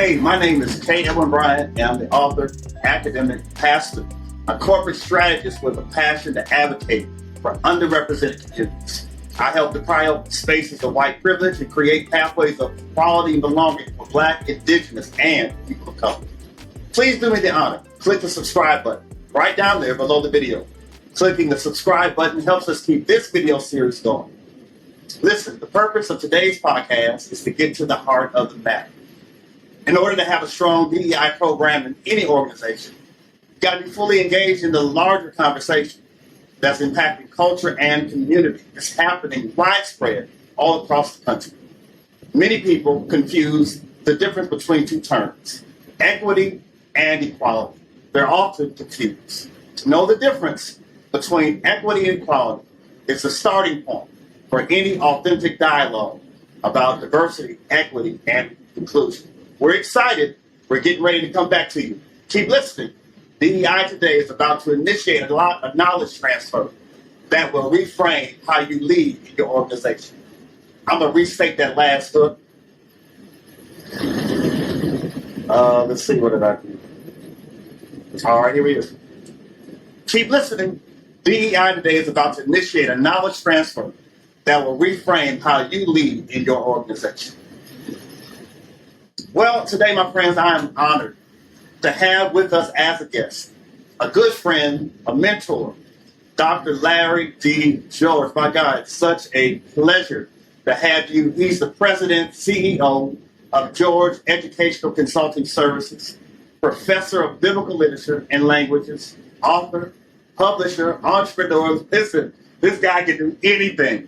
Hey, my name is Edwin Bryant, and I'm the author, academic, pastor, a corporate strategist with a passion to advocate for underrepresented communities. I help to pry open spaces of white privilege and create pathways of equality and belonging for Black, Indigenous, and people of color. Please do me the honor. Click the subscribe button right down there below the video. Clicking the subscribe button helps us keep this video series going. Listen, the purpose of today's podcast is to get to the heart of the matter. In order to have a strong DEI program in any organization, you've got to be fully engaged in the larger conversation that's impacting culture and community. It's happening widespread all across the country. Many people confuse the difference between two terms, equity and equality. They're often confused. To know the difference between equity and equality is the starting point for any authentic dialogue about diversity, equity, and inclusion. We're excited. We're getting ready to come back to you. Keep listening. DEI Today is about to initiate a lot of knowledge transfer that will reframe how you lead in your organization. I'm going to restate that last hook. Let's see, what did I do? All right, here we go. Keep listening. DEI Today is about to initiate a knowledge transfer that will reframe how you lead in your organization. Well, today, my friends, I am honored to have with us as a guest a good friend, a mentor, Dr. Larry D. George. My God, it's such a pleasure to have you. He's the president, CEO of George Educational Consulting Services, professor of biblical literature and languages, author, publisher, entrepreneur. Listen, this guy can do anything.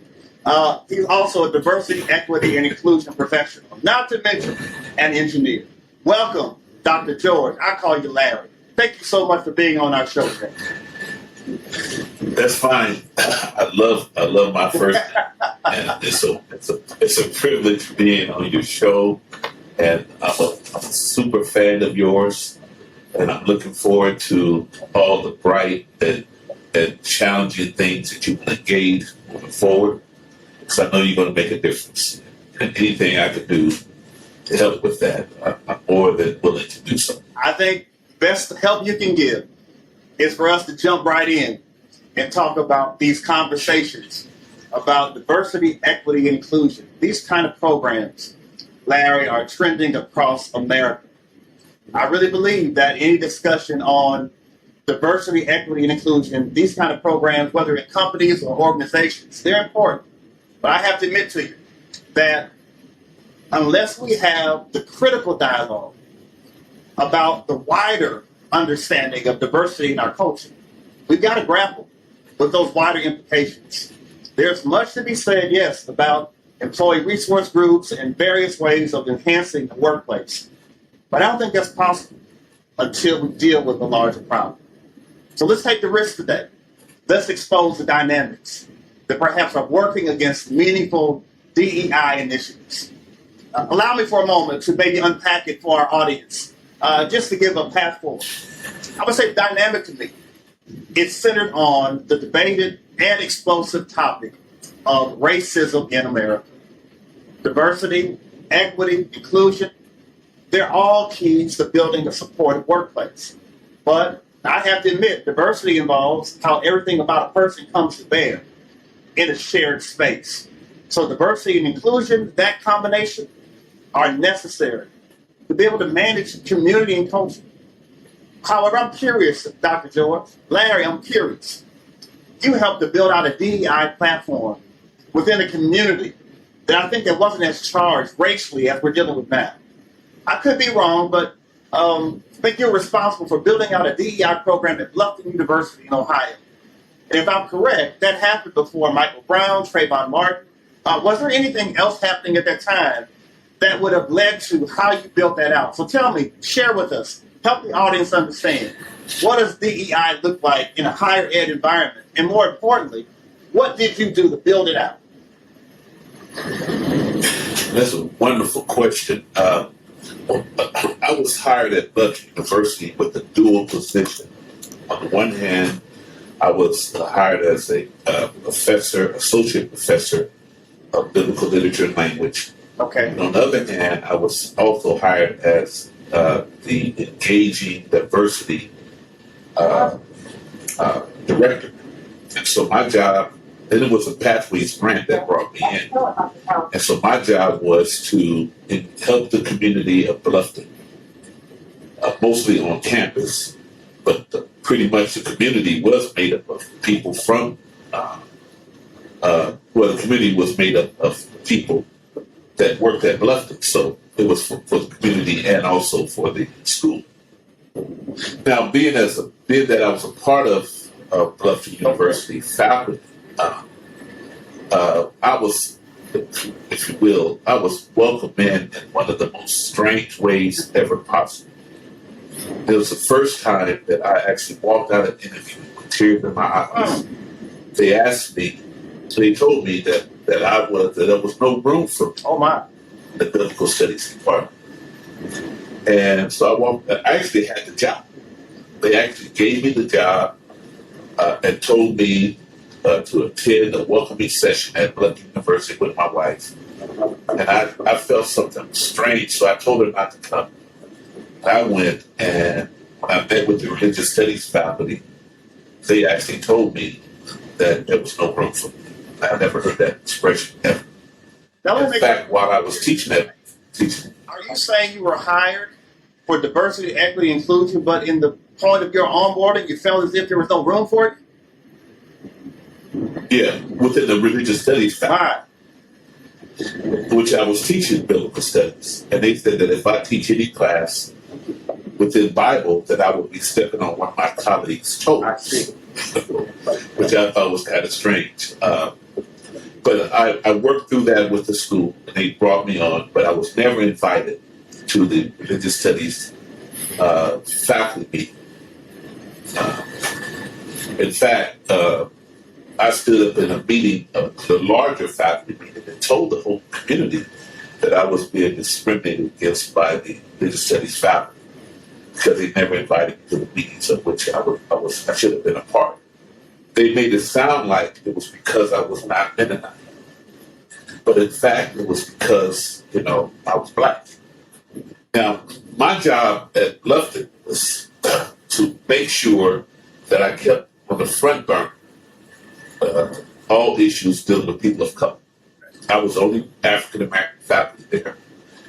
He's also a diversity, equity, and inclusion professional, not to mention an engineer. Welcome, Dr. George. I call you Larry. Thank you so much for being on our show today. That's fine. I love my first name. And it's a privilege being on your show. And I'm a super fan of yours. And I'm looking forward to all the bright and challenging things that you can engage moving forward. Because I know you're going to make a difference. And anything I can do to help with that, I'm more than willing to do so. I think best help you can give is for us to jump right in and talk about these conversations about diversity, equity, and inclusion. These kind of programs, Larry, are trending across America. I really believe that any discussion on diversity, equity, and inclusion, these kind of programs, whether in companies or organizations, they're important. But I have to admit to you that unless we have the critical dialogue about the wider understanding of diversity in our culture, we've got to grapple with those wider implications. There's much to be said, yes, about employee resource groups and various ways of enhancing the workplace. But I don't think that's possible until we deal with the larger problem. So let's take the risk today. Let's expose the dynamics that perhaps are working against meaningful DEI initiatives. Allow me for a moment to maybe unpack it for our audience, just to give a path forward. I would say dynamic to me. It's centered on the debated and explosive topic of racism in America. Diversity, equity, inclusion, they're all keys to building a supportive workplace. But I have to admit, diversity involves how everything about a person comes to bear in a shared space. So diversity and inclusion, that combination, are necessary to be able to manage community and culture. However, I'm curious, Dr. George. Larry, I'm curious. You helped to build out a DEI platform within a community that I think that wasn't as charged racially as we're dealing with now. I could be wrong, but I think you're responsible for building out a DEI program at Bluffton University in Ohio. And if I'm correct, that happened before Michael Brown, Trayvon Martin. Was there anything else happening at that time that would have led to how you built that out? So tell me, share with us, help the audience understand, what does DEI look like in a higher ed environment? And more importantly, what did you do to build it out? That's a wonderful question. I was hired at Bluffton University with a dual position. On the one hand, I was hired as a professor, associate professor of biblical literature and language. Okay. And on the other hand, I was also hired as the engaging diversity director. And so my job, and it was a Pathways grant that brought me in. And so my job was to help the community of Bluffton, mostly on campus, but pretty much the community was made up of people from, the community was made up of people that worked at Bluffton. So it was for the community and also for the school. Now, being that I was a part of Bluffton University faculty, I was, if you will, I was welcomed in one of the most strange ways ever possible. It was the first time that I actually walked out of an interview with tears in my eyes. They asked me, they told me that there was no room for me in the biblical studies department. And so I actually had the job. They actually gave me the job and told me to attend a welcoming session at Bluffton University with my wife. And I felt something strange, so I told her not to come. I went, and when I met with the religious studies faculty, they actually told me that there was no room for me. I never heard that expression ever. In fact, while I was teaching, are you saying you were hired for diversity, equity, inclusion, but in the point of your onboarding, you felt as if there was no room for it? Yeah, within the religious studies faculty, which I was teaching biblical studies. And they said that if I teach any class within Bible, that I would be stepping on one of my colleagues' toes, which I thought was kind of strange. But I worked through that with the school, and they brought me on, but I was never invited to the religious studies faculty meeting. In fact, I stood up in a meeting, the larger faculty meeting, and told the whole community that I was being discriminated against by the religious studies faculty because they never invited me to the meetings of which I should have been a part. They made it sound like it was because I was not Mennonite, but in fact it was because I was black. Now my job at Bluffton was to make sure that I kept on the front burner all issues dealing with people of color. I was the only African American faculty there,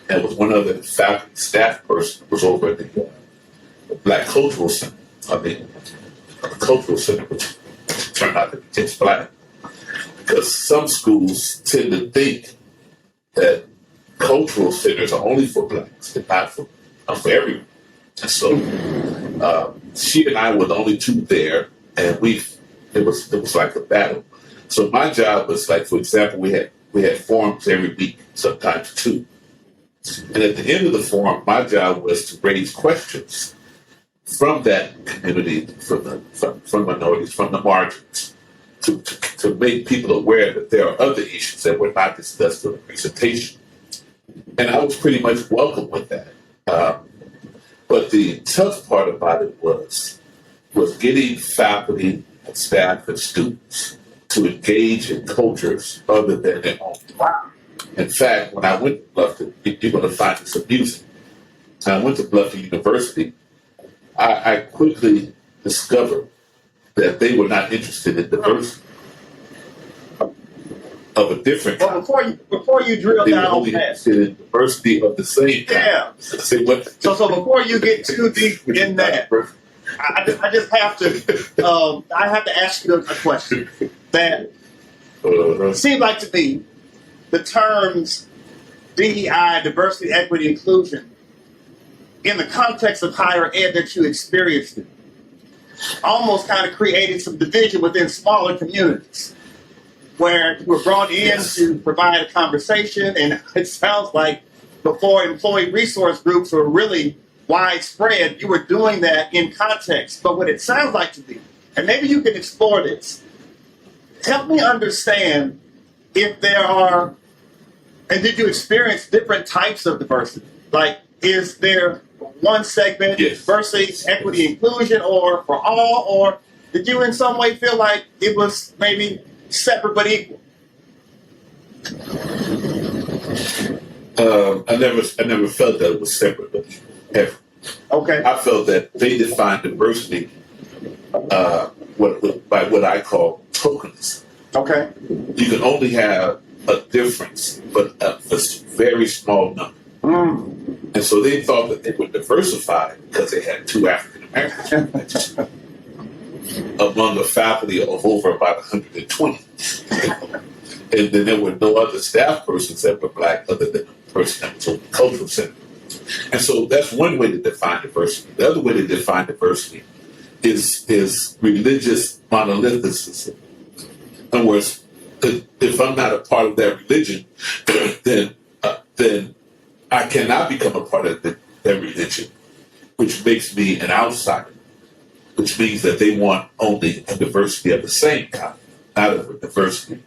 and was one other faculty staff person was over at the Black Cultural Center. The Cultural Center, which turned out to be just black, because some schools tend to think that cultural centers are only for blacks and not for everyone. And so she and I were the only two there, and it was like a battle. So my job was like, for example, we had forums every week, sometimes two. And at the end of the forum, my job was to raise questions from that community, from minorities, from the margins, to make people aware that there are other issues that were not discussed in the presentation. And I was pretty much welcome with that. But the tough part about it was getting faculty and staff and students to engage in cultures other than their own. In fact, when I went to Bluffton, you're going to find this amusing. When I went to Bluffton University, I quickly discovered that they were not interested in diversity of a different kind. Well, before you drill They were down only on that, interested in diversity of the same kind. yeah. So before you get too deep in that, I just have to I have to ask you a question that seems like to me the terms DEI, diversity, equity, inclusion, in the context of higher ed that you experienced it, almost kind of created some division within smaller communities where you were brought in to provide a conversation, and it sounds like before employee resource groups were really widespread, you were doing that in context. But what it sounds like to me, and maybe you can explore this, help me understand if there are, and did you experience different types of diversity? Like, is there one segment, diversity, equity, inclusion, or for all, or did you in some way feel like it was maybe separate but equal? I never felt that it was separate, but ever. Okay. I felt that they defined diversity by what I call tokenism. Okay. You can only have a difference, but a very small number. And so they thought that they were diversified because they had two African Americans among a faculty of over about 120. And then there were no other staff persons that were black other than the person that was on the cultural center. And so that's one way to define diversity. The other way to define diversity is religious monolithicism. In other words, if I'm not a part of that religion, then I cannot become a part of that religion, which makes me an outsider, which means that they want only a diversity of the same kind, not a diversity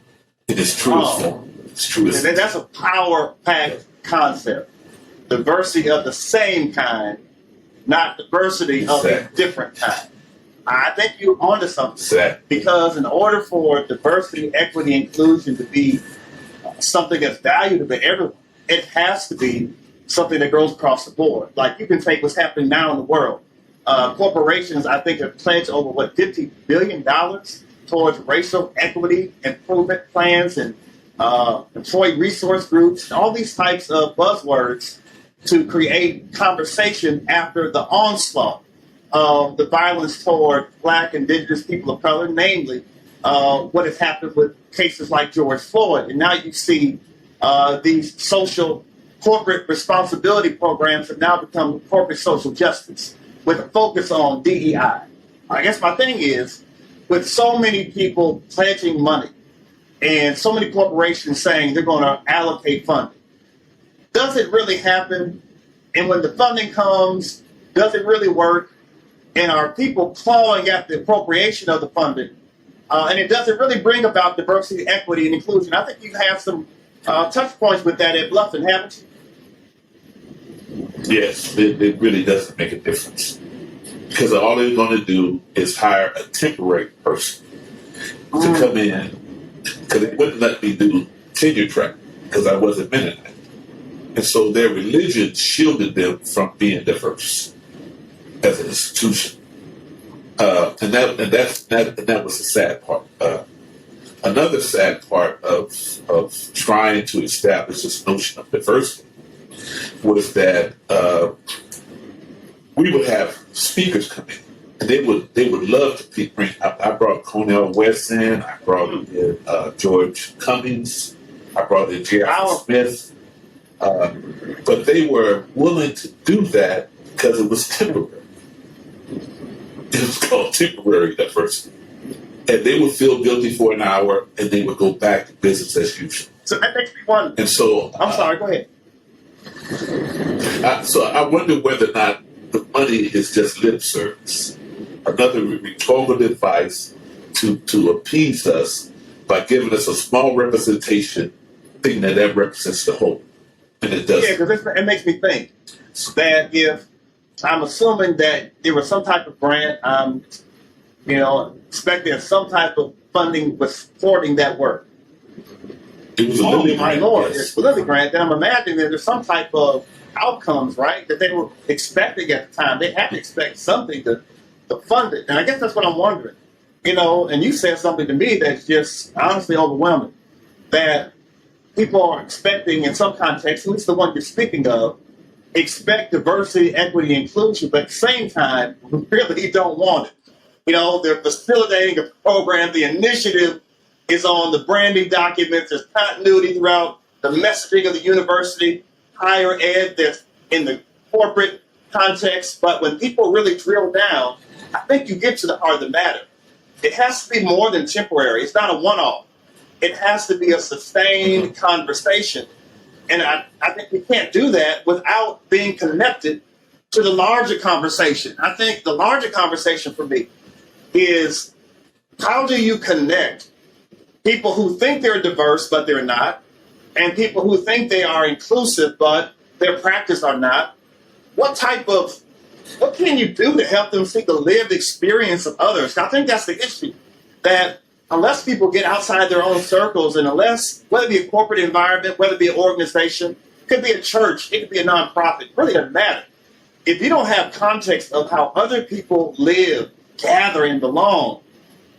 in its truest form. Its truest. And that's a power-packed concept. Diversity of the same kind, not diversity of a different kind. I think you're onto something. Exactly. Because in order for diversity, equity, inclusion to be something that's valued to everyone, it has to be something that goes across the board. Like you can take what's happening now in the world. Corporations, I think, have pledged over, $50 billion towards racial equity improvement plans and employee resource groups, all these types of buzzwords to create conversation after the onslaught of the violence toward Black, Indigenous people of color, namely what has happened with cases like George Floyd. And now you see these social corporate responsibility programs have now become corporate social justice with a focus on DEI. I guess my thing is, with so many people pledging money and so many corporations saying they're going to allocate funding, does it really happen? And when the funding comes, does it really work? And are people clawing at the appropriation of the funding? And it doesn't really bring about diversity, equity, and inclusion. I think you have some touch points with that at Bluffton, haven't you? Yes, it really doesn't make a difference. Because all they're going to do is hire a temporary person to come in. Because they wouldn't let me do tenure track because I wasn't Mennonite. And so their religion shielded them from being diverse as an institution. And that was the sad part. Another sad part of trying to establish this notion of diversity was that we would have speakers come in, and they would love to bring. I brought Cornel West in. I brought in George Cummings. I brought in J.R. Smith. But they were willing to do that because it was temporary. It was called temporary diversity. And they would feel guilty for an hour, and they would go back to business as usual. So that makes me wonder. And so, I'm sorry. Go ahead. So I wonder whether or not the money is just lip service, another rhetorical device to appease us by giving us a small representation, thinking that represents the whole, and it doesn't. Yeah, because it makes me think that if I'm assuming that there was some type of grant, expecting some type of funding was supporting that work. It was a Lilly my grant. Lord, Yes. it's a Lilly grant. Then I'm imagining that there's some type of outcomes, right, that they were expecting at the time. They had to expect something to fund it. And I guess that's what I'm wondering. And you said something to me that's just honestly overwhelming, that people are expecting in some context, at least the one you're speaking of, expect diversity, equity, inclusion, but at the same time, really don't want it. They're facilitating a program. The initiative is on the branding documents. There's continuity throughout the messaging of the university, higher ed, that's in the corporate context. But when people really drill down, I think you get to the heart of the matter. It has to be more than temporary. It's not a one-off. It has to be a sustained conversation. And I think we can't do that without being connected to the larger conversation. I think the larger conversation for me is, how do you connect people who think they're diverse but they're not, and people who think they are inclusive but their practice are not? What can you do to help them see the lived experience of others? I think that's the issue, that unless people get outside their own circles, and unless, whether it be a corporate environment, whether it be an organization, could be a church, it could be a nonprofit, it really doesn't matter. If you don't have context of how other people live, gather, and belong,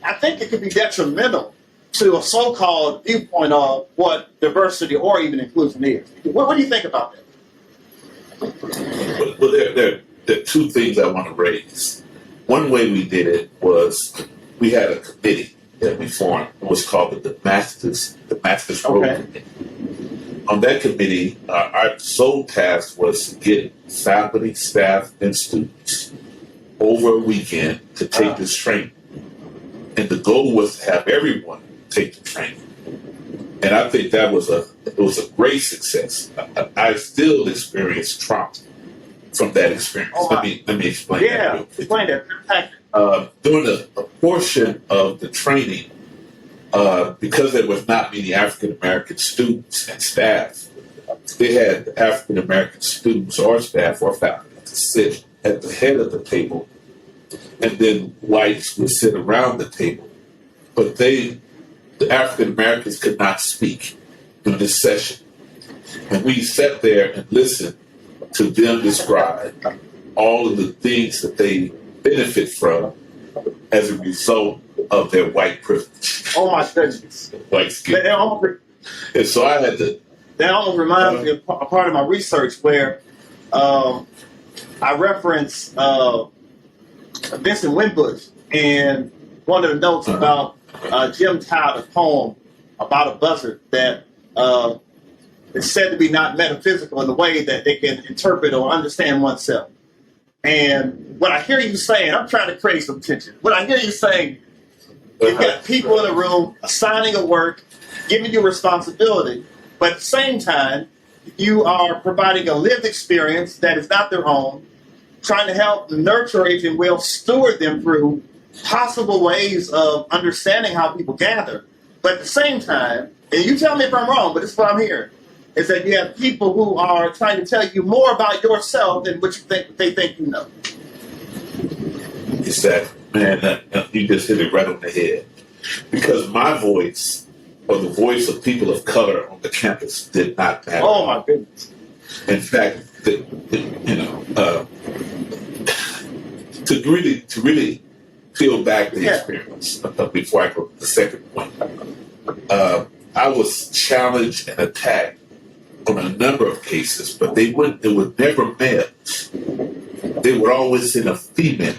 I think it could be detrimental to a so-called viewpoint of what diversity or even inclusion is. What do you think about that? Well, there are two things I want to raise. One way we did it was we had a committee that we formed. It was called the Damascus Road Committee. On that committee, our sole task was to get faculty, staff, and students over a weekend to take this training. And the goal was to have everyone take the training. And I think that was a great success. I still experience trauma from that experience. Let me explain that real quick. Explain that. During a portion of the training, because there was not many African American students and staff, they had African American students or staff or faculty to sit at the head of the table, and then whites would sit around the table. But the African Americans could not speak during this session. And we sat there and listened to them describe all of the things that they benefit from as a result of their white privilege. Oh my goodness. White skin. And so I had to... That almost reminds me of a part of my research where I reference Vincent Winbush and one of the notes about Jim Tyler's poem about a buzzard that is said to be not metaphysical in the way that they can interpret or understand oneself. And what I hear you saying, I'm trying to create some tension. What I hear you saying, you've got people in the room assigning a work, giving you responsibility, but at the same time, you are providing a lived experience that is not their own, trying to help nurture, if you will, steward them through possible ways of understanding how people gather. But at the same time, and you tell me if I'm wrong, but this is what I'm hearing, is that you have people who are trying to tell you more about yourself than what you think they think you know. Exactly. Man, you just hit it right on the head. Because my voice, or the voice of people of color on the campus, did not matter. Oh my goodness. In fact, to really peel back the experience before I go to the second point, I was challenged and attacked on a number of cases, but they were never males. They were always in a female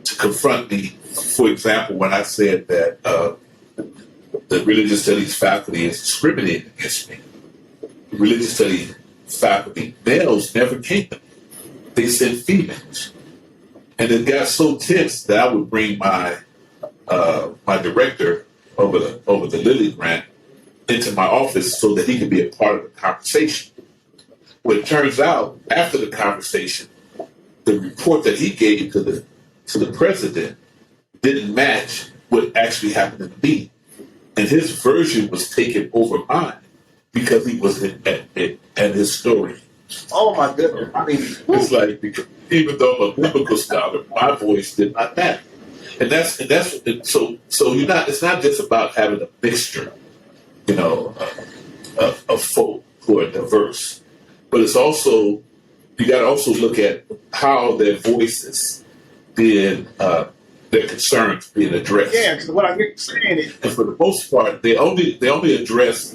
to confront me. For example, when I said that the religious studies faculty is discriminating against me, religious studies faculty males never came to me. They sent females. And it got so tense that I would bring my director over the Lilly grant into my office so that he could be a part of the conversation. Well, it turns out after the conversation, the report that he gave to the president didn't match what actually happened in the meeting, and his version was taken over mine because he was at his story. Oh my goodness! I mean, it's like, because even though I'm a biblical scholar, my voice did not matter, and that's so you're not. It's not just about having a mixture, of folk who are diverse, but it's also, you got to also look at how their voices being their concerns being addressed. Yeah, because what I hear you saying is, and for the most part, they only address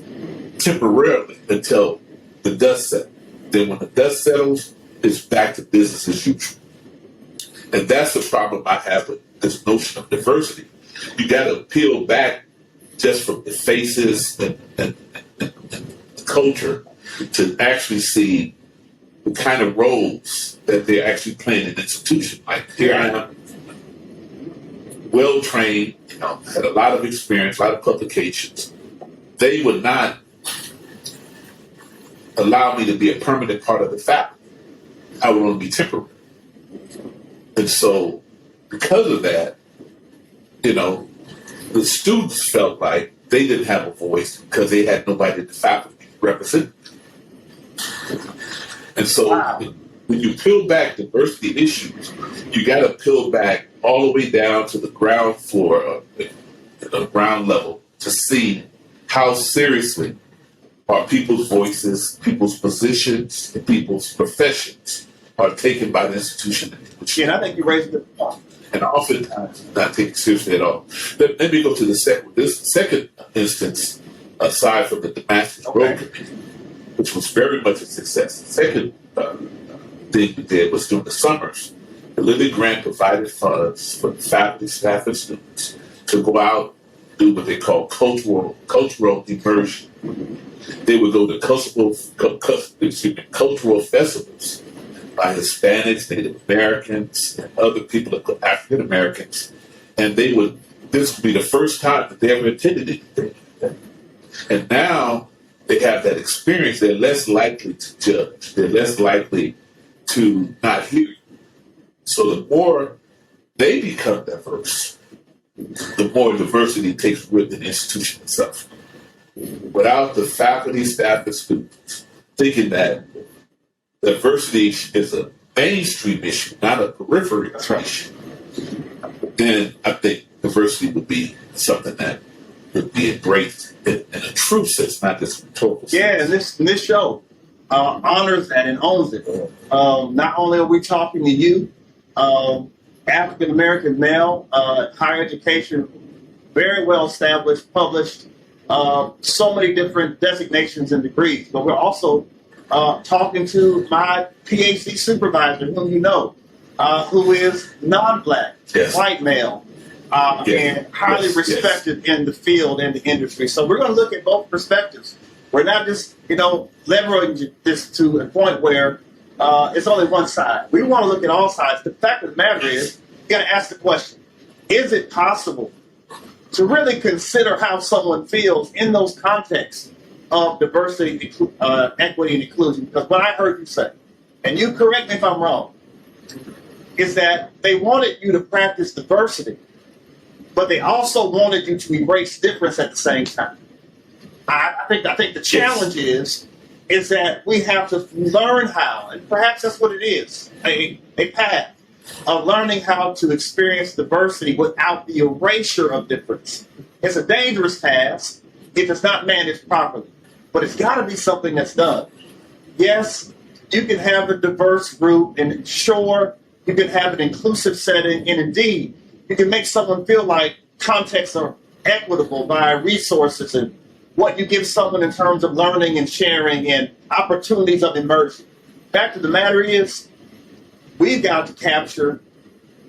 temporarily until the dust settles. Then when the dust settles, it's back to business as usual. And that's the problem I have with this notion of diversity. You got to peel back just from the faces and culture to actually see the kind of roles that they're actually playing in an institution. Like, here I am, well-trained, had a lot of experience, a lot of publications. They would not allow me to be a permanent part of the faculty. I would only be temporary. And so, because of that, the students felt like they didn't have a voice because they had nobody in the faculty to represent them. And so, when you peel back diversity issues, you got to peel back all the way down to the ground floor, the ground level, to see how seriously are people's voices, people's positions, and people's professions are taken by the institution. And I think you raised a good point. And oftentimes not taken seriously at all. Let me go to the second instance, aside from the Damascus Road Committee, which was very much a success. The second thing we did was during the summers. The Lilly Grant provided funds for faculty, staff, and students to go out and do what they call cultural immersion. They would go to cultural festivals by Hispanics, Native Americans, and other people, African Americans, and this would be the first time that they ever attended anything like that. And now they have that experience. They're less likely to judge. They're less likely to not hear you. So the more they become diverse, the more diversity takes root in the institution itself. Without the faculty, staff, and students thinking that diversity is a mainstream issue, not a periphery issue, then I think diversity would be something that would be embraced in a true sense, not just rhetorical sense. Yeah, and this show honors that and owns it. Not only are we talking to you, African American male, higher education, very well established, published, so many different designations and degrees, but we're also talking to my Ph.D. supervisor, whom you know, who is non-black, white male, and highly respected in the field and the industry. So we're going to look at both perspectives. We're not just, leveraging this to a point where it's only one side. We want to look at all sides. The fact of the matter is, you got to ask the question, is it possible to really consider how someone feels in those contexts of diversity, equity, and inclusion? Because what I heard you say, and you correct me if I'm wrong, is that they wanted you to practice diversity, but they also wanted you to embrace difference at the same time. I think the challenge is that we have to learn how, and perhaps that's what it is, a path of learning how to experience diversity without the erasure of difference. It's a dangerous task if it's not managed properly, but it's got to be something that's done. Yes, you can have a diverse group, and sure, you can have an inclusive setting, and indeed, you can make someone feel like contexts are equitable by resources and what you give someone in terms of learning and sharing and opportunities of immersion. Fact of the matter is, we've got to capture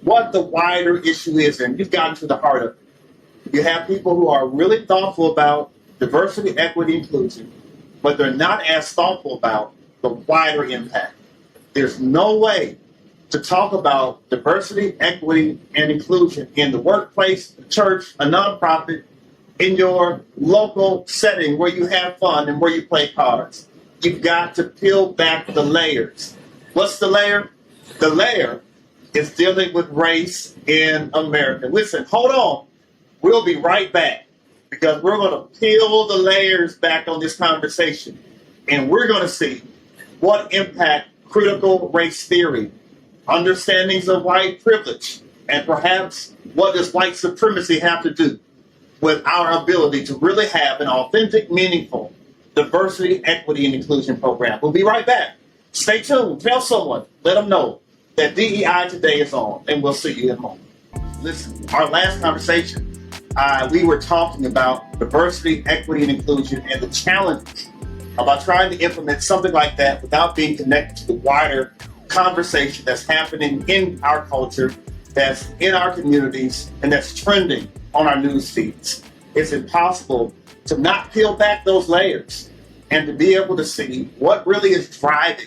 what the wider issue is, and you've gotten to the heart of it. You have people who are really thoughtful about diversity, equity, inclusion, but they're not as thoughtful about the wider impact. There's no way to talk about diversity, equity, and inclusion in the workplace, a church, a nonprofit, in your local setting where you have fun and where you play cards. You've got to peel back the layers. What's the layer? The layer is dealing with race in America. Listen, hold on. We'll be right back because we're going to peel the layers back on this conversation, and we're going to see what impact critical race theory, understandings of white privilege, and perhaps what does white supremacy have to do with our ability to really have an authentic, meaningful diversity, equity, and inclusion program. We'll be right back. Stay tuned. Tell someone. Let them know that DEI Today is on, and we'll see you at home. Listen, our last conversation, we were talking about diversity, equity, and inclusion and the challenges about trying to implement something like that without being connected to the wider conversation that's happening in our culture, that's in our communities, and that's trending on our news feeds. It's impossible to not peel back those layers and to be able to see what really is driving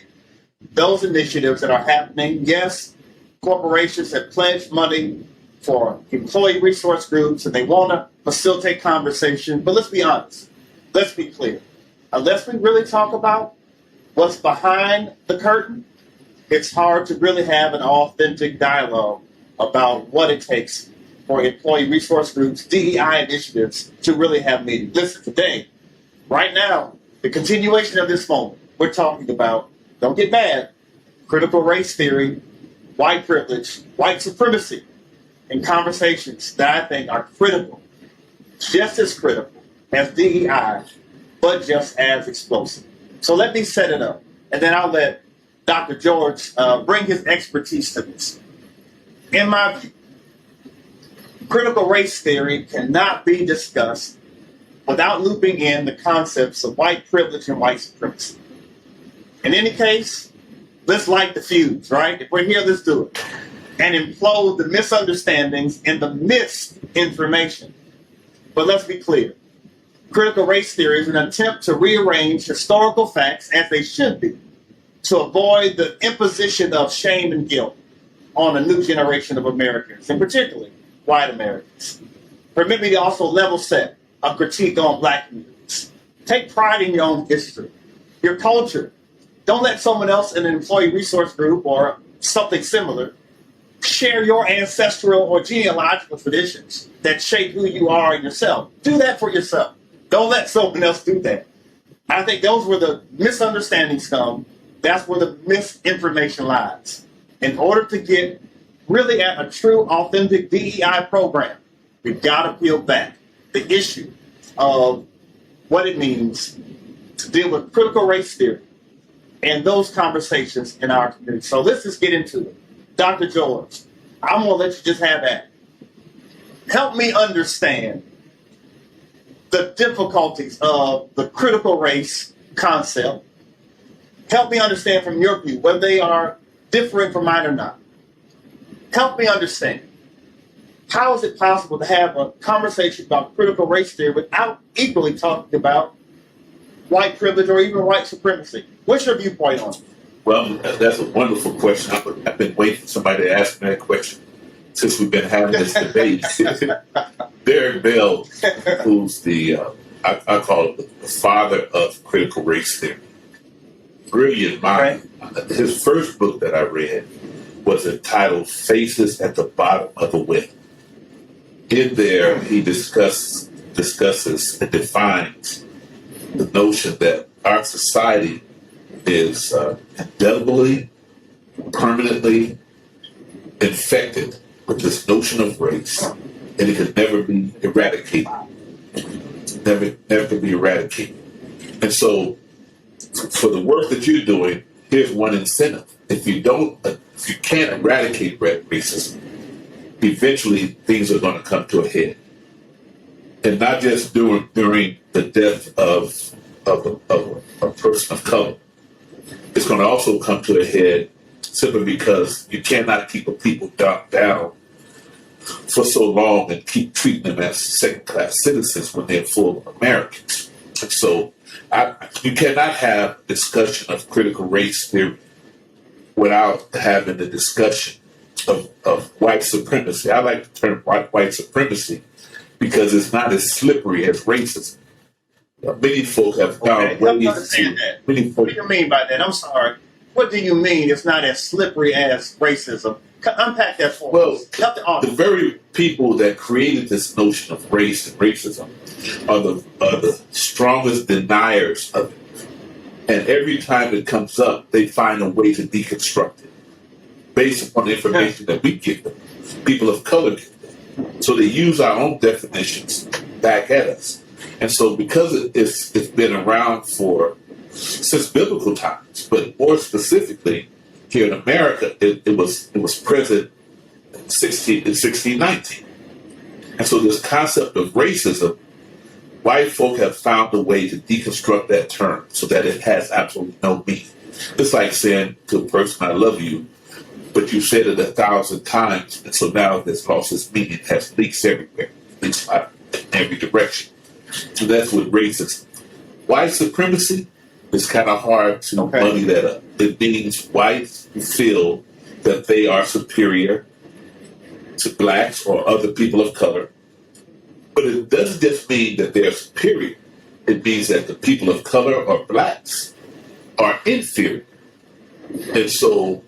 those initiatives that are happening. Yes, corporations have pledged money for employee resource groups and they want to facilitate conversation, but let's be honest, let's be clear. Unless we really talk about what's behind the curtain, it's hard to really have an authentic dialogue about what it takes for employee resource groups, DEI initiatives to really have meetings. Listen, today, right now, the continuation of this moment, we're talking about, don't get mad, critical race theory, white privilege, white supremacy, and conversations that I think are critical, just as critical as DEI but just as explosive. So let me set it up, and then I'll let Dr. George bring his expertise to this. In my view, critical race theory cannot be discussed without looping in the concepts of white privilege and white supremacy. In any case, let's light the fuse, right? If we're here, let's do it. And implode the misunderstandings and the misinformation. But let's be clear. Critical race theory is an attempt to rearrange historical facts as they should be to avoid the imposition of shame and guilt on a new generation of Americans, and particularly white Americans. Permit me to also level set a critique on Black communities. Take pride in your own history, your culture. Don't let someone else in an employee resource group or something similar share your ancestral or genealogical traditions that shape who you are yourself. Do that for yourself. Don't let someone else do that. I think those where the misunderstandings come. That's where the misinformation lies. In order to get really at a true, authentic DEI program, we've got to peel back the issue of what it means to deal with critical race theory and those conversations in our community. So let's just get into it. Dr. George, I'm going to let you just have that. Help me understand the difficulties of the critical race concept. Help me understand from your view whether they are different from mine or not. Help me understand. How is it possible to have a conversation about critical race theory without equally talking about white privilege or even white supremacy? What's your viewpoint on it? Well, that's a wonderful question. I've been waiting for somebody to ask me that question since we've been having this debate. Derek Bell, who's the, I call it the father of critical race theory. Brilliant mind. Okay. His first book that I read was entitled Faces at the Bottom of the Well. In there, he discusses and defines the notion that our society is indelibly, permanently infected with this notion of race, and it can never be eradicated. Never be eradicated. And so, for the work that you're doing, here's one incentive. If you can't eradicate racism, eventually things are going to come to a head. And not just during the death of a person of color. It's going to also come to a head simply because you cannot keep a people down for so long and keep treating them as second-class citizens when they're full Americans. And so you cannot have discussion of critical race theory without having the discussion of white supremacy. I like the term white supremacy because it's not as slippery as racism. Many folk have found ways to understand that. What do you mean by that? I'm sorry. What do you mean it's not as slippery as racism? Unpack that for us. The very people that created this notion of race and racism are the strongest deniers of it. And every time it comes up, they find a way to deconstruct it based upon the information that we give them. People of color give them. So they use our own definitions back at us. And so because it's been around since biblical times, but more specifically here in America, it was present in 1619. And so this concept of racism, white folk have found a way to deconstruct that term so that it has absolutely no meaning. It's like saying to a person, I love you, but you said it 1,000 times, and so now it's lost its meaning. It has leaks everywhere, leaks in every direction. So that's what racism. White supremacy is kind of hard to muddy that up. It means whites feel that they are superior to blacks or other people of color. But it doesn't just mean that they're superior. It means that the people of color or blacks are inferior. And so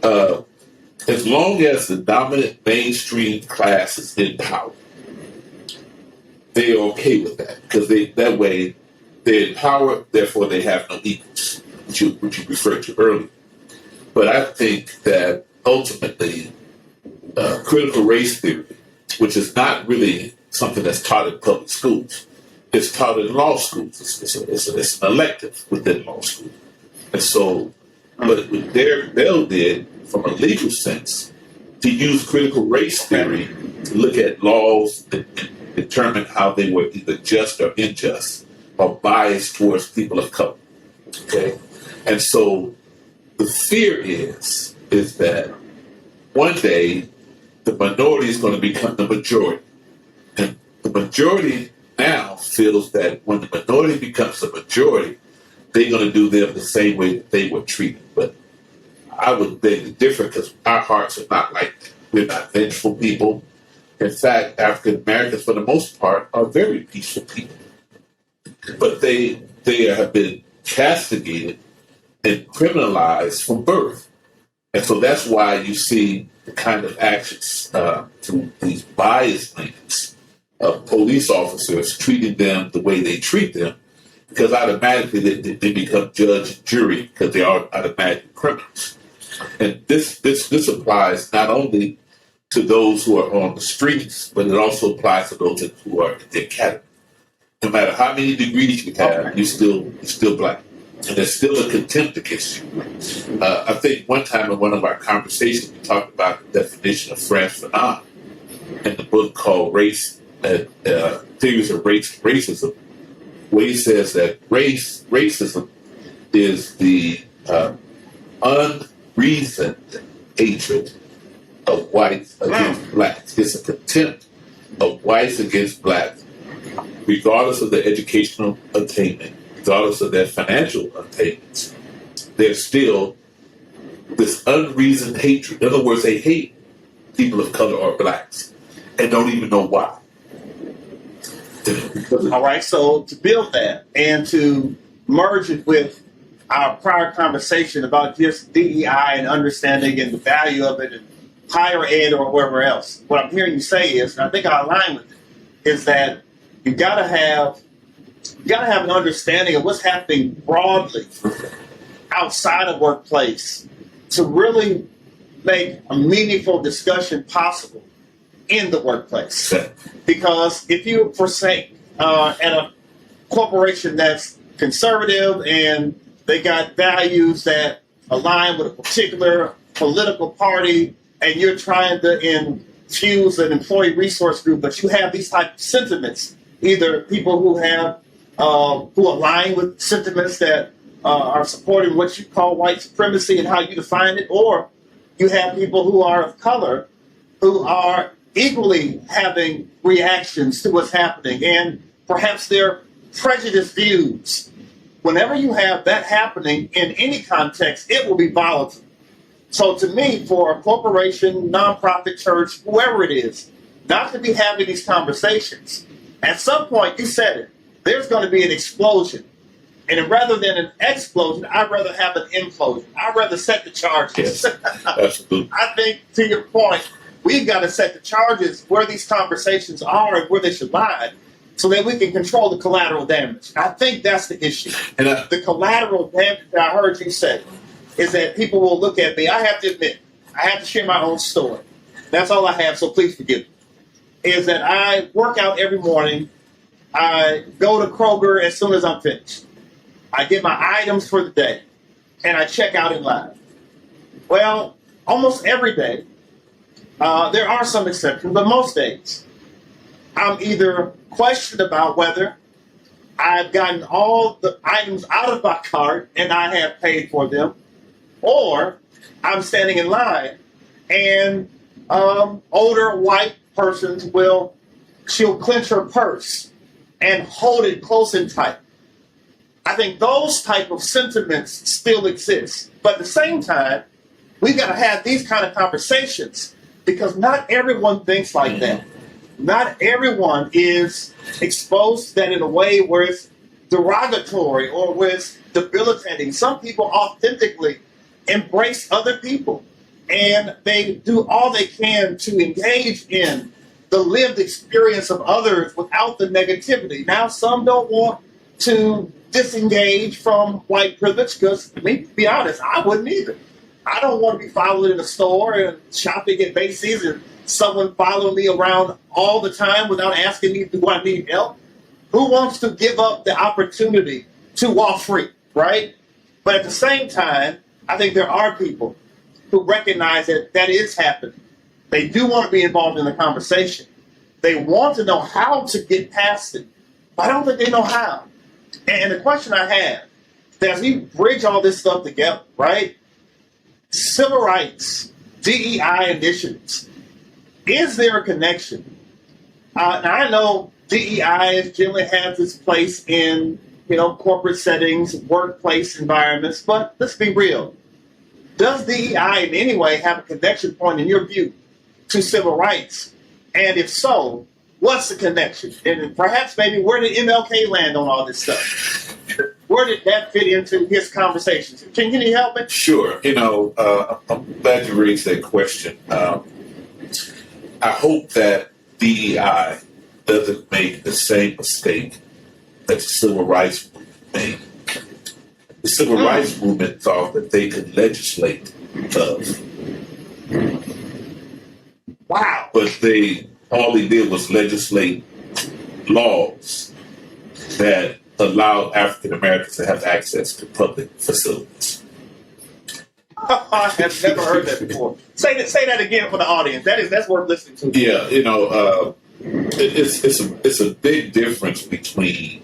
as long as the dominant mainstream class is in power, they're okay with that because that way they're in power, therefore they have no equals, which you referred to earlier. But I think that ultimately critical race theory, which is not really something that's taught in public schools, It's taught in law schools. It's an elective within law school. And so, but what Bell did, from a legal sense, to use critical race theory to look at laws and determine how they were either just or unjust or biased towards people of color. Okay? And so the fear is that one day the minority is going to become the majority. And the majority now feels that when the minority becomes the majority, they're going to do them the same way that they were treated. But I would beg to differ because our hearts are not like that. We're not vengeful people. In fact, African Americans, for the most part, are very peaceful people. But they have been castigated and criminalized from birth. And so that's why you see the kind of actions to these biased links of police officers treating them the way they treat them, because automatically they become judge and jury because they are automatically criminals. And this applies not only to those who are on the streets, but it also applies to those who are in the academy. No matter how many degrees you have, you're still black. And there's still a contempt against you. I think one time in one of our conversations, we talked about the definition of Frantz Fanon in the book called Race, Theories of Racism, where he says that racism is the unreasoned hatred of whites against blacks. It's a contempt of whites against blacks, regardless of their educational attainment, regardless of their financial attainments. There's still this unreasoned hatred. In other words, they hate people of color or blacks and don't even know why. All right, so to build that and to merge it with our prior conversation about just DEI and understanding and the value of it and higher ed or wherever else, what I'm hearing you say is, and I think I align with it, is that you gotta have an understanding of what's happening broadly outside of workplace to really make a meaningful discussion possible in the workplace. Because if you forsake at a corporation that's conservative and they got values that align with a particular political party, and you're trying to infuse an employee resource group, but you have these type of sentiments, either people who have who align with sentiments that are supporting what you call white supremacy and how you define it, or you have people who are of color who are equally having reactions to what's happening, and perhaps their prejudiced views. Whenever you have that happening in any context, it will be volatile. So to me, for a corporation, nonprofit, church, whoever it is, not to be having these conversations, at some point, you said it, there's going to be an explosion. And rather than an explosion, I'd rather have an implosion. I'd rather set the charges. Yes, absolutely. I think, to your point, we've got to set the charges where these conversations are and where they should lie, so that we can control the collateral damage. I think that's the issue. And the collateral damage that I heard you say is that people will look at me. I have to admit, I have to share my own story. That's all I have, so please forgive me. Is that I work out every morning. I go to Kroger as soon as I'm finished. I get my items for the day, and I check out in line. Well, almost every day, there are some exceptions, but most days, I'm either questioned about whether I've gotten all the items out of my cart and I have paid for them, or I'm standing in line and older white persons she'll clench her purse and hold it close and tight. I think those type of sentiments still exist. But at the same time, we've got to have these kind of conversations because not everyone thinks like that. Not everyone is exposed to that in a way where it's derogatory or where it's debilitating. Some people authentically embrace other people and they do all they can to engage in the lived experience of others without the negativity. Now, some don't want to disengage from white privilege because, to be honest, I wouldn't either. I don't want to be followed in a store and shopping at Macy's and someone following me around all the time without asking me, do I need help? Who wants to give up the opportunity to walk free, right? But at the same time, I think there are people who recognize that that is happening. They do want to be involved in the conversation. They want to know how to get past it, but I don't think they know how. And the question I have, that as we bridge all this stuff together, right? Civil rights, DEI initiatives, is there a connection? Now I know DEI generally has its place in, corporate settings, workplace environments, but let's be real. Does DEI in any way have a connection point, in your view, to civil rights? And if so, what's the connection? And perhaps maybe where did MLK land on all this stuff? Where did that fit into his conversations? Can you help me? Sure. I'm glad you raised that question. I hope that DEI doesn't make the same mistake that the civil rights movement made. The civil rights movement thought that they could legislate love. Wow. But all they did was legislate laws that allowed African Americans to have access to public facilities. I have never heard that before. Say that again for the audience. That's worth listening to. Yeah, it's a big difference between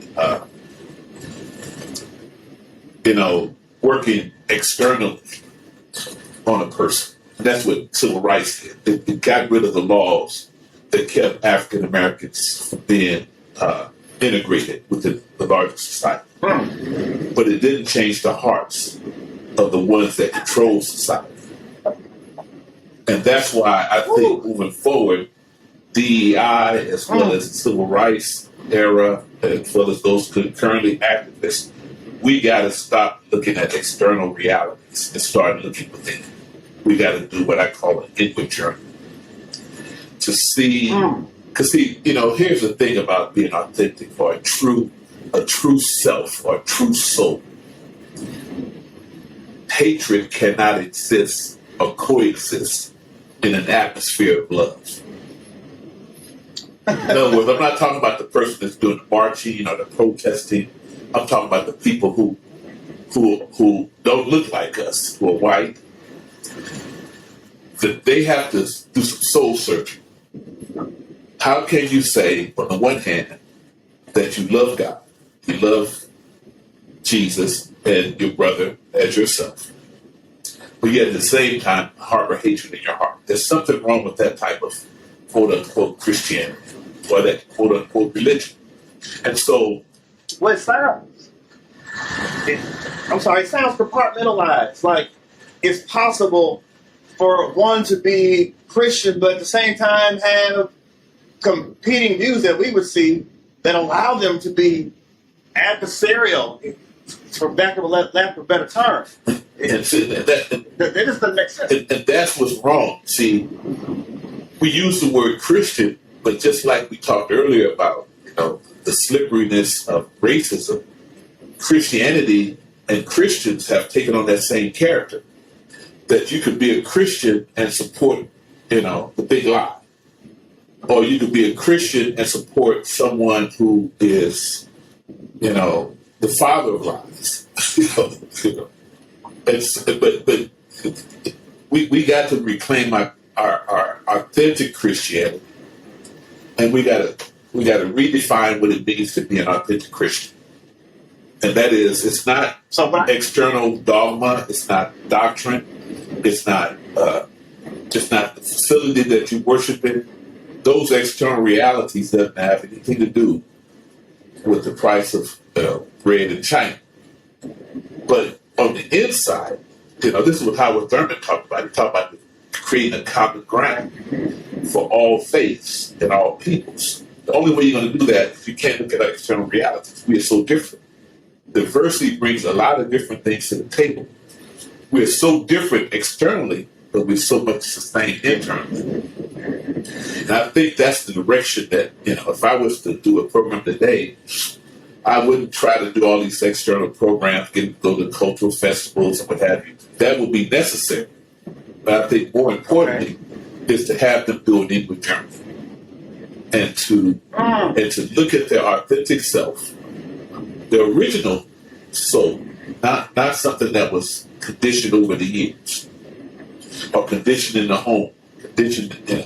working externally on a person. And that's what civil rights did. It got rid of the laws that kept African Americans from being integrated within the larger society. But it didn't change the hearts of the ones that control society. And that's why I think moving forward, DEI, as well as the civil rights era, as well as those currently activists, we got to stop looking at external realities and start looking within. We got to do what I call an inward journey to see. Because here's the thing about being authentic for a true self or a true soul. Hatred cannot exist or coexist in an atmosphere of love. In other words, I'm not talking about the person that's doing the marching or the protesting. I'm talking about the people who don't look like us, who are white. That they have to do some soul searching. How can you say, on the one hand, that you love God, you love Jesus and your brother as yourself, but yet at the same time harbor hatred in your heart? There's something wrong with that type of quote-unquote Christianity or that quote-unquote religion. And so... Well, it sounds compartmentalized. Like it's possible for one to be Christian, but at the same time have competing views that we would see that allow them to be adversarial, for lack of a better term. And so that just doesn't make sense. And that's what's wrong. See, we use the word Christian, but just like we talked earlier about, the slipperiness of racism, Christianity and Christians have taken on that same character. That you could be a Christian and support, the big lie. Or you could be a Christian and support someone who is, the father of lies. But we got to reclaim our authentic Christianity, and we got to redefine what it means to be an authentic Christian. And that is, it's not external dogma, it's not doctrine, it's not the facility that you worship in. Those external realities doesn't have anything to do with the price of bread in China. But on the inside, this is what Howard Thurman talked about. He talked about creating a common ground for all faiths and all peoples. The only way you're going to do that is you can't look at our external realities. We are so different. Diversity brings a lot of different things to the table. We're so different externally, but we're so much sustained internally. And I think that's the direction that, if I was to do a program today, I wouldn't try to do all these external programs, go to cultural festivals and what have you. That would be necessary. But I think more importantly is to have them do an inward journey. and to look at their authentic self, the original soul, not something that was conditioned over the years or conditioned in the home, conditioned in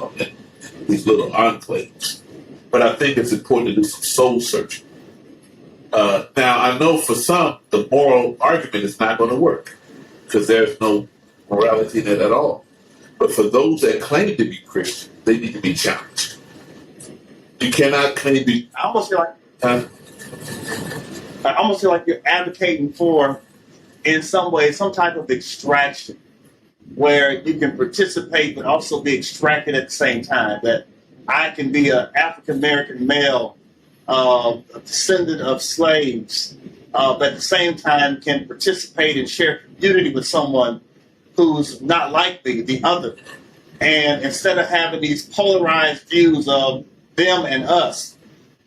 these little enclaves. But I think it's important to do some soul searching. Now, I know for some, the moral argument is not going to work because there's no morality in it at all. But for those that claim to be Christian, they need to be challenged. You cannot claim to be. I almost feel like you're advocating for, in some way, some type of extraction where you can participate but also be extracted at the same time. That I can be an African American male, a descendant of slaves, but at the same time can participate and share community with someone who's not like me, the other. And instead of having these polarized views of them and us,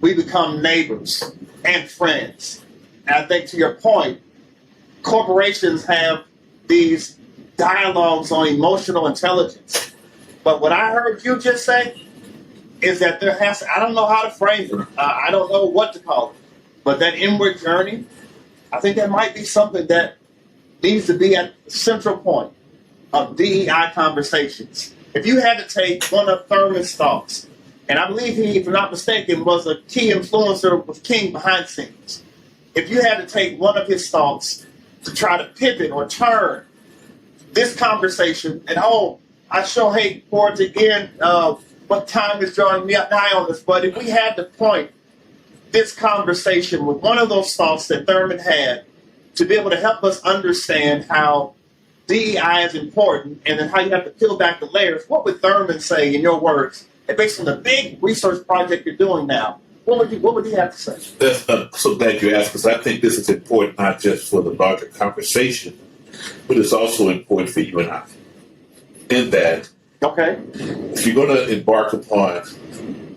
we become neighbors and friends. And I think to your point, corporations have these dialogues on emotional intelligence. But what I heard you just say is that there has to, I don't know how to frame it. I don't know what to call it. But that inward journey, I think that might be something that needs to be at the central point of DEI conversations. If you had to take one of Thurman's thoughts, and I believe he, if I'm not mistaken, was a key influencer with King behind the scenes. If you had to take one of his thoughts to try to pivot or turn this conversation, and I sure hate for it to end, what time is drawing me nigh on this, but if we had to point this conversation with one of those thoughts that Thurman had to be able to help us understand how DEI is important and then how you have to peel back the layers, what would Thurman say in your words? And based on the big research project you're doing now, what would he have to say? So glad you asked, because I think this is important not just for the larger conversation, but it's also important for you and I. In that, if you're going to embark upon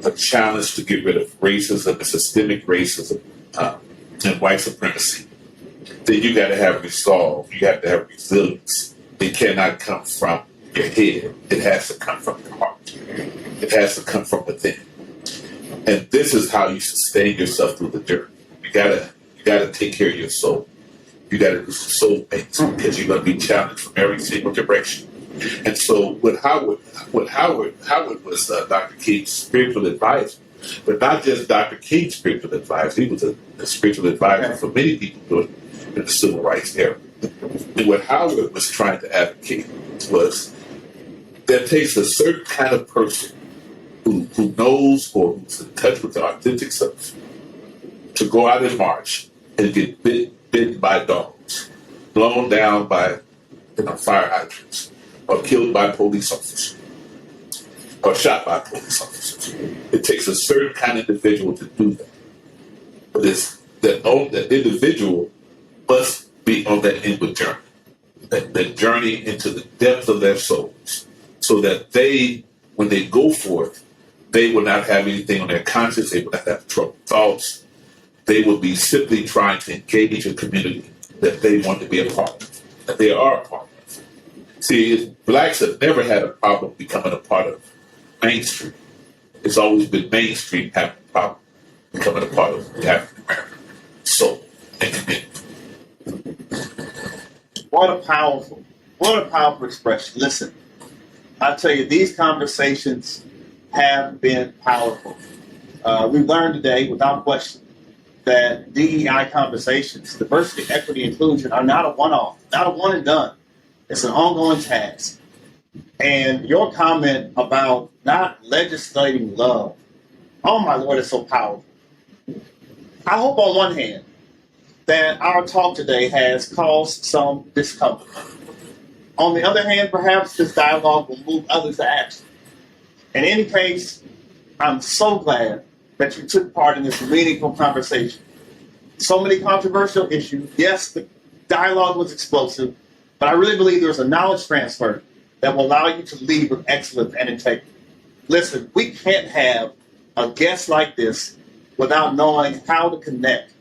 a challenge to get rid of racism and systemic racism and white supremacy, then you got to have resolve. You have to have resilience. It cannot come from your head. It has to come from your heart. It has to come from within. And this is how you sustain yourself through the journey. You gotta take care of your soul. You gotta do some soul things because you're gonna be challenged from every single direction. And so with Howard was Dr. King's spiritual advisor, but not just Dr. King's spiritual advisor. He was a spiritual advisor for many people during the civil rights era. And what Howard was trying to advocate was that takes a certain kind of person who knows or who's in touch with their authentic self to go out in March and get bitten by dogs, blown down by fire hydrants, or killed by police officers, or shot by police officers. It takes a certain kind of individual to do that. But that individual must be on that inward journey, that journey into the depths of their souls, so that they, when they go forth, they will not have anything on their conscience. They will not have troubled thoughts. They will be simply trying to engage a community that they want to be a part of, that they are a part of. See, blacks have never had a problem becoming a part of mainstream. It's always been mainstream having a problem becoming a part of the African American soul and community. What a powerful expression. Listen, I tell you, these conversations have been powerful. We've learned today, without question, that DEI conversations, diversity, equity, inclusion, are not a one-off, not a one and done. It's an ongoing task. And your comment about not legislating love, oh my Lord, it's so powerful. I hope on one hand that our talk today has caused some discomfort. On the other hand, perhaps this dialogue will move others to action. In any case, I'm so glad that you took part in this meaningful conversation. So many controversial issues. Yes, the dialogue was explosive, but I really believe there's a knowledge transfer that will allow you to lead with excellence and integrity. Listen, we can't have a guest like this without knowing how to connect,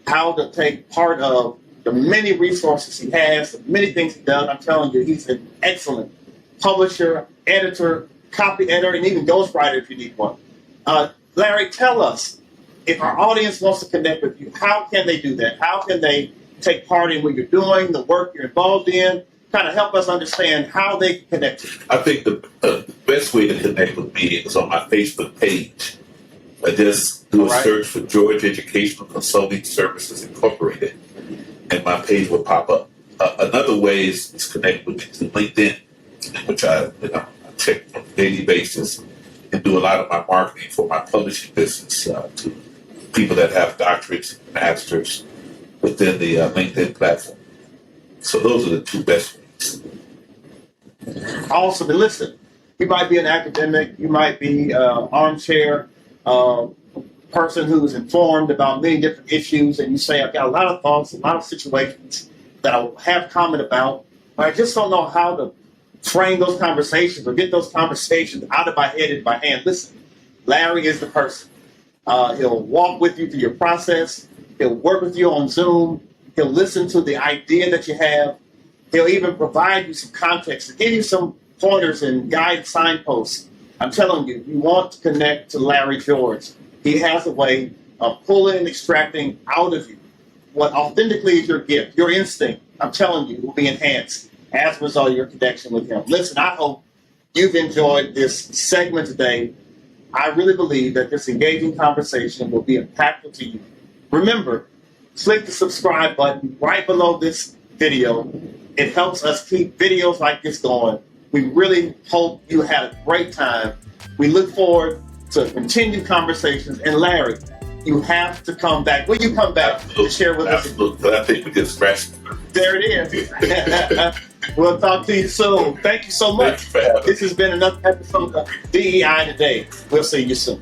how to take part of the many resources he has, the many things he does. I'm telling you, he's an excellent publisher, editor, copy editor, and even ghostwriter if you need one. Larry, tell us, if our audience wants to connect with you, how can they do that? How can they take part in what you're doing, the work you're involved in? Kind of help us understand how they can connect with you. I think the best way to connect with me is on my Facebook page. I just do a search for Georgia Educational Consulting Services Incorporated, and my page will pop up. Another way is to connect with me through LinkedIn, which I check on a daily basis and do a lot of my marketing for my publishing business to people that have doctorates and masters within the LinkedIn platform. So those are the two best ways. Awesome. And listen, you might be an academic, you might be an armchair person who's informed about many different issues, and you say, I've got a lot of thoughts, a lot of situations that I have comment about, but I just don't know how to frame those conversations or get those conversations out of my head and my hand. Listen, Larry is the person. He'll walk with you through your process. He'll work with you on Zoom. He'll listen to the idea that you have. He'll even provide you some context to give you some pointers and guide signposts. I'm telling you, you want to connect to Larry George. He has a way of pulling and extracting out of you what authentically is your gift, your instinct. I'm telling you, will be enhanced as a result of your connection with him. Listen, I hope you've enjoyed this segment today. I really believe that this engaging conversation will be impactful to you. Remember, click the subscribe button right below this video. It helps us keep videos like this going. We really hope you had a great time. We look forward to continued conversations. And Larry, you have to come back. Will you come back to share with us? Absolutely. I think we just scratched. There it is. We'll talk to you soon. Thank you so much. Thank you for having me. This has been another episode of DEI Today. We'll see you soon.